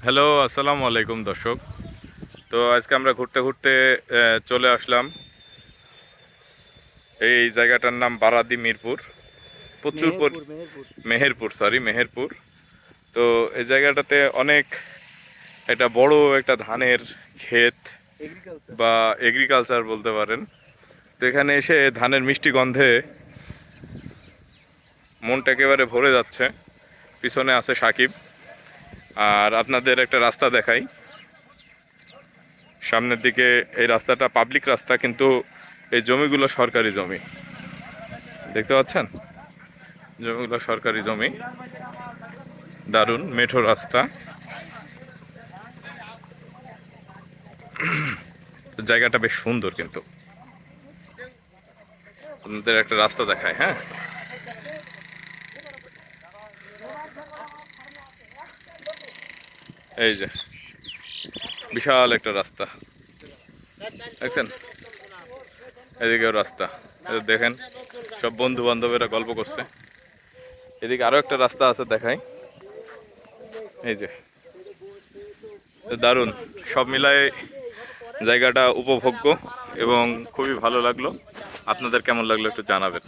Hello, আসসালামু আলাইকুম দর্শক। তো আজকে আমরা ঘুরতে ঘুরতে চলে আসলাম। এই জায়গাটার নাম বারাদি মিরপুর। প্রচুর মেহেরপুর। মেহেরপুর। তো এই জায়গাটাতে অনেক একটা বড় একটা ধানের ক্ষেত এগ্রিকালচার। বা এগ্রিকালচার বলতে পারেন। তো এখানে এসে ধানের মিষ্টি গন্ধে মনটা একেবারে ভরে যাচ্ছে। পিছনে আছে সাকিব। আর আপনাদের একটা রাস্তা দেখাই সামনের দিকে। এই রাস্তাটা পাবলিক রাস্তা, কিন্তু এই জমিগুলো সরকারি জমি। দেখতে পাচ্ছেন, জমিগুলো সরকারি জমি। দারুণ মেঠো রাস্তা। জায়গাটা বেশ সুন্দর, কিন্তু আপনাদের একটা রাস্তা দেখায়। হ্যাঁ, এই যে বিশাল একটা রাস্তা দেখছেন, এদিকেও রাস্তা। দেখেন, সব বন্ধু বান্ধবেরা গল্প করছে। এদিকে আরো একটা রাস্তা আছে, দেখাই। এই যে দারুণ, সব মিলায় জায়গাটা উপভোগ্য এবং খুবই ভালো লাগলো। আপনাদের কেমন লাগলো একটু জানাবেন।